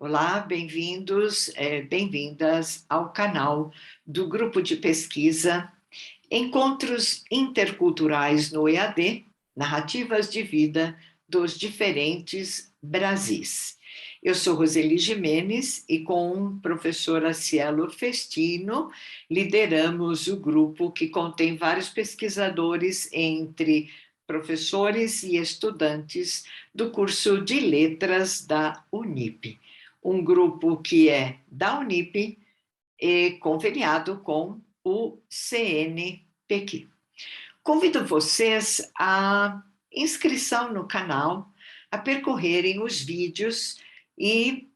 Olá, bem-vindos, bem-vindas ao canal do Grupo de Pesquisa Encontros Interculturais no EAD, Narrativas de Vida dos Diferentes Brasis. Eu sou Roseli Gimenez e com a professora Cielo Festino lideramos o grupo que contém vários pesquisadores entre professores e estudantes do curso de Letras da Unip, um grupo que é da Unip e conveniado com o CNPq. Convido vocês à inscrição no canal, a percorrerem os vídeos e,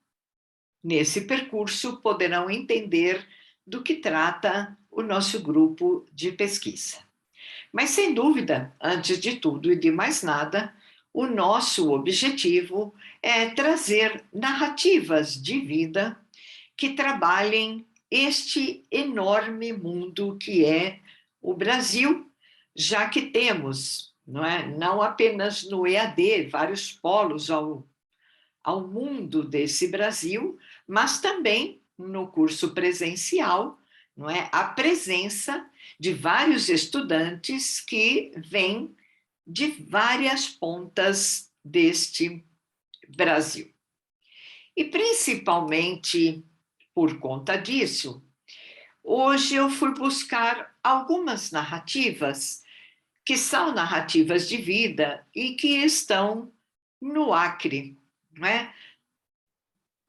nesse percurso, poderão entender do que trata o nosso grupo de pesquisa. Mas, sem dúvida, antes de tudo e de mais nada, o nosso objetivo é trazer narrativas de vida que trabalhem este enorme mundo que é o Brasil, já que temos, não apenas no EAD, vários polos ao mundo desse Brasil, mas também no curso presencial, a presença de vários estudantes que vêm de várias pontas deste Brasil. E principalmente por conta disso, hoje eu fui buscar algumas narrativas que são narrativas de vida e que estão no Acre, não é?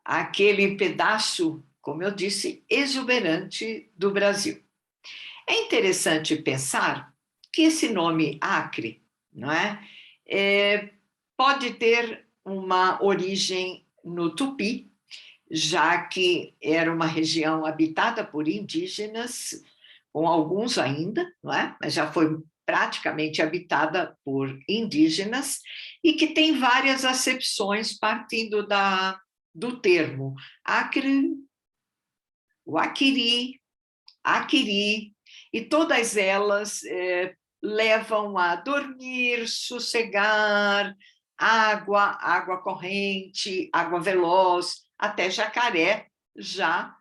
Aquele pedaço, como eu disse, exuberante do Brasil. É interessante pensar que esse nome Acre, não é? Pode ter uma origem no Tupi, já que era uma região habitada por indígenas, com alguns ainda, não é? Mas já foi praticamente habitada por indígenas, e que tem várias acepções partindo do termo Acre, o Aquiri, Aquiri, e todas elas levam a dormir, sossegar, água corrente, água veloz, até jacaré já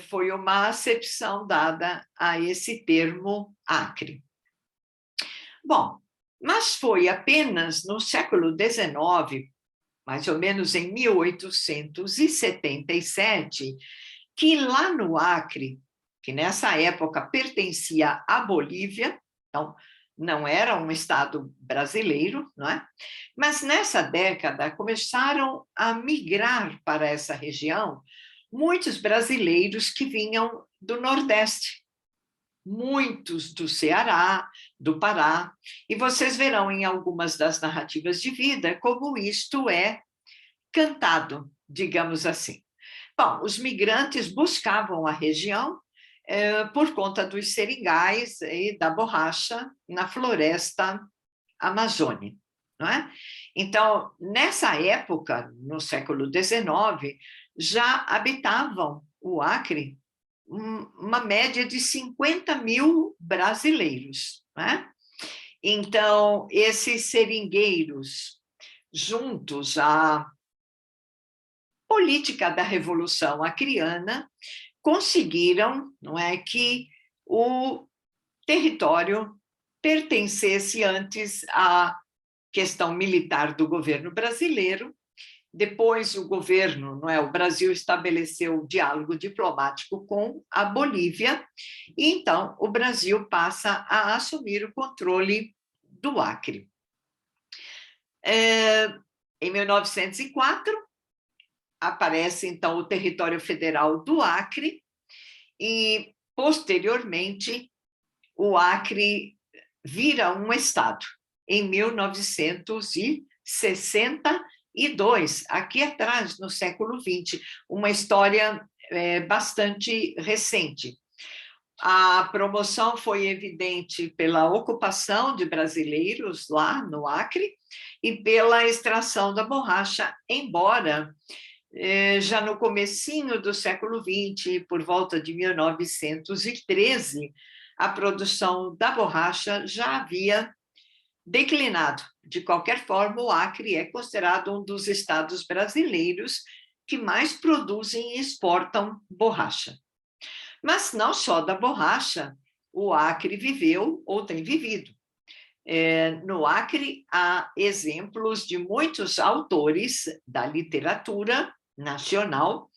foi uma acepção dada a esse termo Acre. Bom, mas foi apenas no século XIX, mais ou menos em 1877, que lá no Acre, que nessa época pertencia à Bolívia, então não era um estado brasileiro, não é? Mas nessa década começaram a migrar para essa região muitos brasileiros que vinham do Nordeste, muitos do Ceará, do Pará, e vocês verão em algumas das narrativas de vida como isto é cantado, digamos assim. Bom, os migrantes buscavam a região por conta dos seringais e da borracha na floresta amazônica, não é? Então, nessa época, no século XIX, já habitavam o Acre uma média de 50 mil brasileiros, não é? Então, esses seringueiros, juntos à política da Revolução Acreana, conseguiram, não é, que o território pertencesse antes à questão militar do governo brasileiro. Depois o governo, não é, o Brasil estabeleceu diálogo diplomático com a Bolívia, e então o Brasil passa a assumir o controle do Acre. Em 1904, aparece, então, o território federal do Acre, e, posteriormente, o Acre vira um estado, em 1962, aqui atrás, no século XX, uma história bastante recente. A promoção foi evidente pela ocupação de brasileiros lá no Acre e pela extração da borracha, embora já no comecinho do século XX, por volta de 1913, a produção da borracha já havia declinado. De qualquer forma, o Acre é considerado um dos estados brasileiros que mais produzem e exportam borracha. Mas não só da borracha o Acre viveu ou tem vivido. No Acre há exemplos de muitos autores da literatura nacional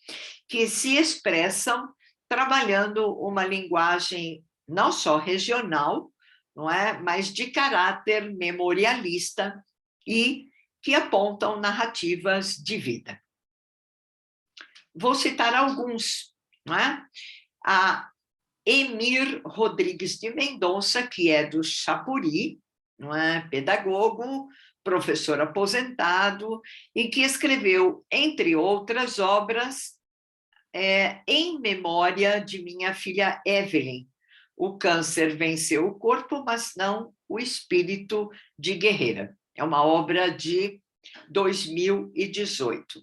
que se expressam trabalhando uma linguagem não só regional, não é, mas de caráter memorialista e que apontam narrativas de vida. Vou citar alguns, não é? A Emir Rodrigues de Mendonça, que é do Chapuri, não é? Pedagogo, professor aposentado, e que escreveu, entre outras obras, em memória de minha filha Evelyn. O câncer venceu o corpo, mas não o espírito de guerreira. É uma obra de 2018.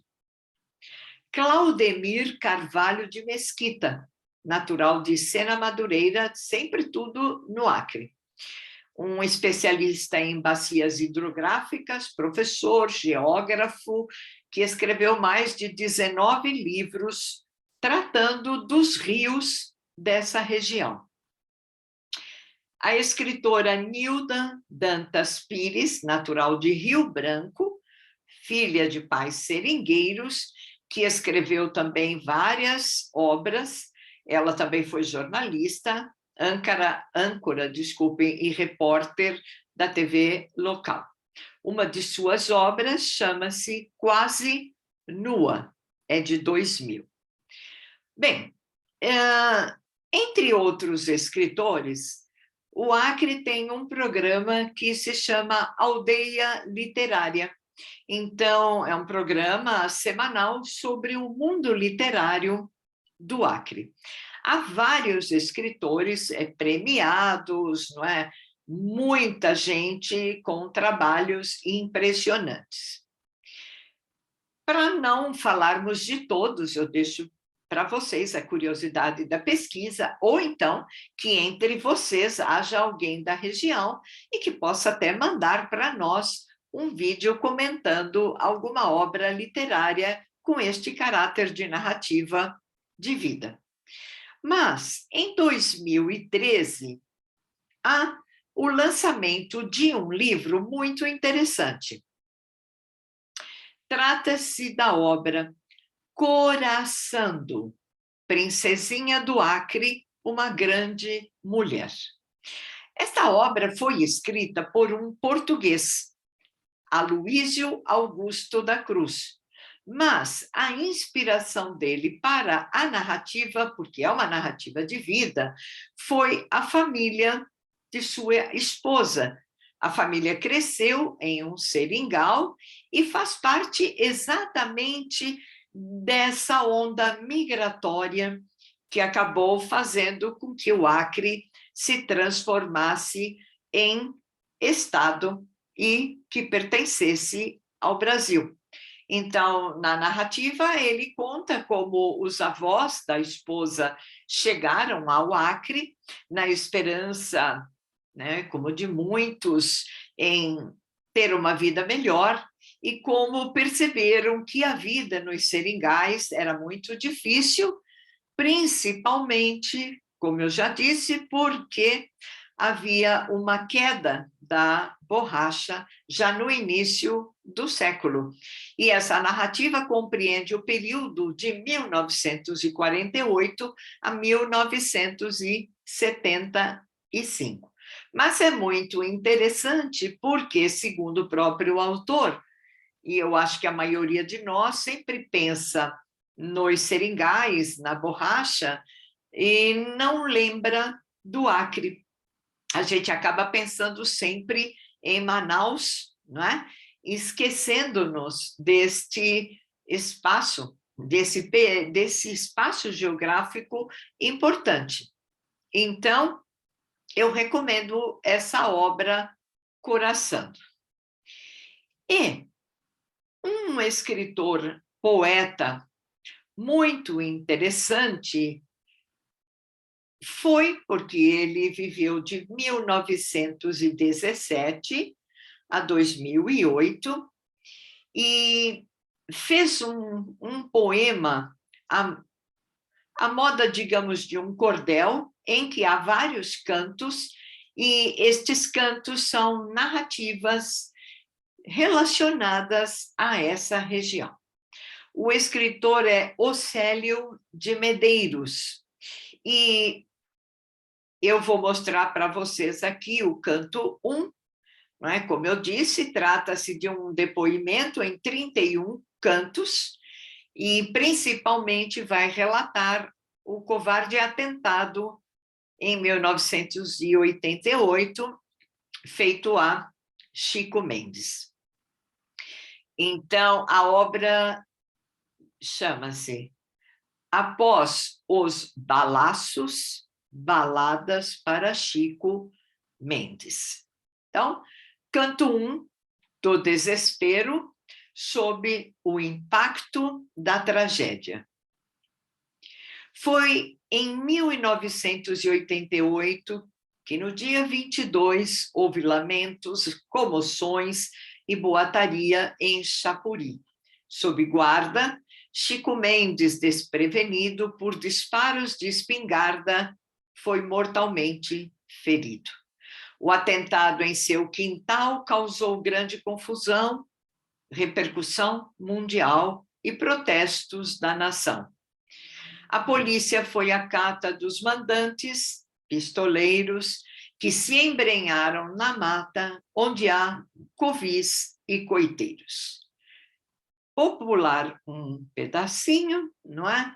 Claudemir Carvalho de Mesquita, natural de Sena Madureira, sempre tudo no Acre. Um especialista em bacias hidrográficas, professor, geógrafo, que escreveu mais de 19 livros tratando dos rios dessa região. A escritora Nilda Dantas Pires, natural de Rio Branco, filha de pais seringueiros, que escreveu também várias obras. Ela também foi jornalista, âncora, e repórter da TV local. Uma de suas obras chama-se Quase Nua, é de 2000. Bem, entre outros escritores, o Acre tem um programa que se chama Aldeia Literária. Então, é um programa semanal sobre o mundo literário do Acre. Há vários escritores premiados, não é? Muita gente com trabalhos impressionantes. Para não falarmos de todos, eu deixo para vocês a curiosidade da pesquisa, ou então que entre vocês haja alguém da região e que possa até mandar para nós um vídeo comentando alguma obra literária com este caráter de narrativa de vida. Mas, em 2013, há o lançamento de um livro muito interessante. Trata-se da obra Coraçando, Princesinha do Acre, uma grande mulher. Esta obra foi escrita por um português, Aloísio Augusto da Cruz, mas a inspiração dele para a narrativa, porque é uma narrativa de vida, foi a família de sua esposa. A família cresceu em um seringal e faz parte exatamente dessa onda migratória que acabou fazendo com que o Acre se transformasse em estado e que pertencesse ao Brasil. Então, na narrativa, ele conta como os avós da esposa chegaram ao Acre na esperança, né, como de muitos, em ter uma vida melhor, e como perceberam que a vida nos seringais era muito difícil, principalmente, como eu já disse, porque havia uma queda da borracha já no início do século. E essa narrativa compreende o período de 1948 a 1975. Mas é muito interessante porque, segundo o próprio autor, e eu acho que a maioria de nós sempre pensa nos seringais, na borracha, e não lembra do Acre. A gente acaba pensando sempre em Manaus, não é? Esquecendo-nos deste espaço, desse espaço geográfico importante. Então, eu recomendo essa obra Coraçando. E um escritor, poeta, muito interessante, foi porque ele viveu de 1917 a 2008, e fez um poema à moda, digamos, de um cordel, em que há vários cantos, e estes cantos são narrativas relacionadas a essa região. O escritor é Océlio de Medeiros, e eu vou mostrar para vocês aqui o canto 1, não é? Como eu disse, trata-se de um depoimento em 31 cantos, e principalmente vai relatar o covarde atentado em 1988, feito a Chico Mendes. Então, a obra chama-se Após os Balaços, Baladas para Chico Mendes. Então, canto 1 do desespero, sob o impacto da tragédia. Foi em 1988 que, no dia 22, houve lamentos, comoções e boataria em Chapuri. Sob guarda, Chico Mendes, desprevenido por disparos de espingarda, foi mortalmente ferido. O atentado em seu quintal causou grande confusão, repercussão mundial e protestos da nação. A polícia foi à cata dos mandantes, pistoleiros, que se embrenharam na mata onde há covis e coiteiros. Popular um pedacinho, não é?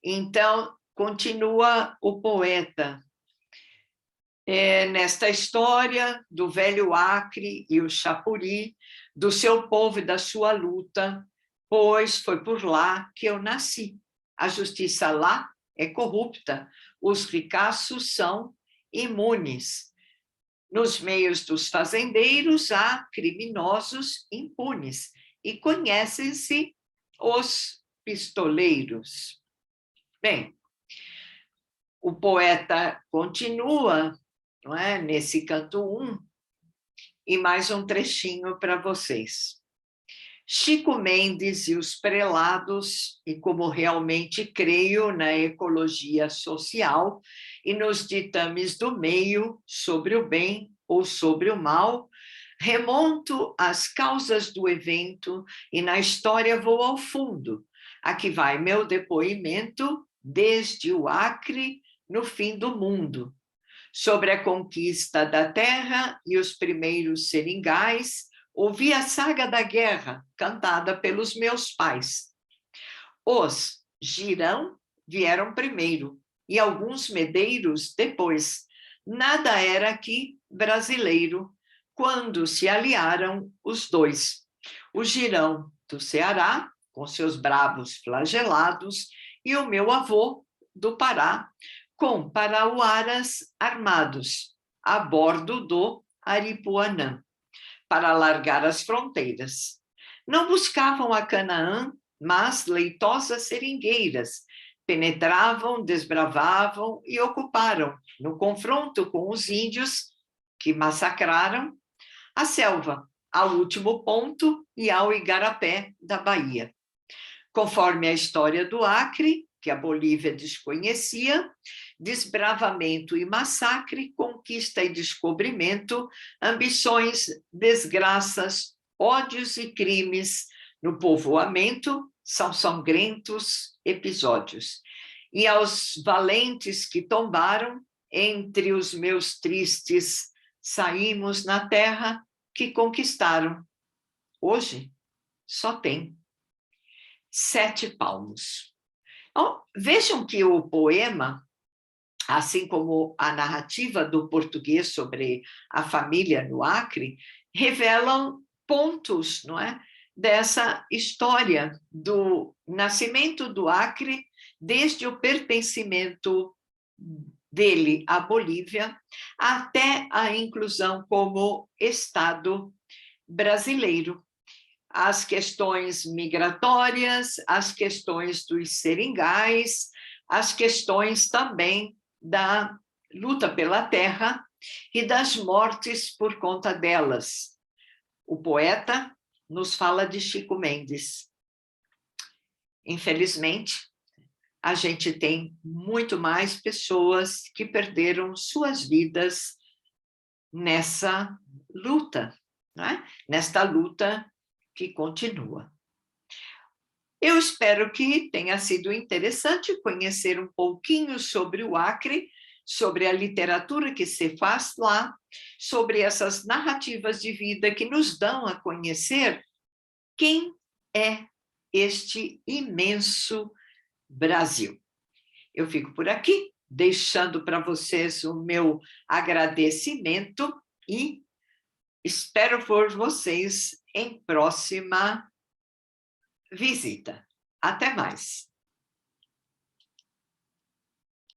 Então, continua o poeta. Nesta história do velho Acre e o Chapuri, do seu povo e da sua luta, pois foi por lá que eu nasci. A justiça lá é corrupta, os ricaços são imunes. Nos meios dos fazendeiros há criminosos impunes, e conhecem-se os pistoleiros. Bem, o poeta continua, não é, nesse canto 1, e mais um trechinho para vocês. Chico Mendes e os prelados, e como realmente creio na ecologia social e nos ditames do meio sobre o bem ou sobre o mal, remonto às causas do evento e na história vou ao fundo. Aqui vai meu depoimento desde o Acre no fim do mundo, sobre a conquista da terra e os primeiros seringais. Ouvi a saga da guerra, cantada pelos meus pais. Os Girão vieram primeiro, e alguns medeiros depois. Nada era aqui brasileiro, quando se aliaram os dois. O Girão do Ceará, com seus bravos flagelados, e o meu avô do Pará, com parauaras armados, a bordo do Aripuanã, para alargar as fronteiras. Não buscavam a Canaã, mas leitosas seringueiras, penetravam, desbravavam e ocuparam, no confronto com os índios, que massacraram, a selva, ao último ponto e ao igarapé da Bahia. Conforme a história do Acre, que a Bolívia desconhecia, desbravamento e massacre, conquista e descobrimento, ambições, desgraças, ódios e crimes no povoamento são sangrentos episódios. E aos valentes que tombaram, entre os meus tristes, saímos na terra que conquistaram. Hoje só tem 7 palmos. Então, vejam que o poema, assim como a narrativa do português sobre a família no Acre, revelam pontos, não é, dessa história do nascimento do Acre, desde o pertencimento dele à Bolívia, até a inclusão como Estado brasileiro. As questões migratórias, as questões dos seringais, as questões também da luta pela terra e das mortes por conta delas. O poeta nos fala de Chico Mendes. Infelizmente, a gente tem muito mais pessoas que perderam suas vidas nessa luta, né? Nesta luta que continua. Eu espero que tenha sido interessante conhecer um pouquinho sobre o Acre, sobre a literatura que se faz lá, sobre essas narrativas de vida que nos dão a conhecer quem é este imenso Brasil. Eu fico por aqui, deixando para vocês o meu agradecimento e espero por vocês em próxima visita. Até mais!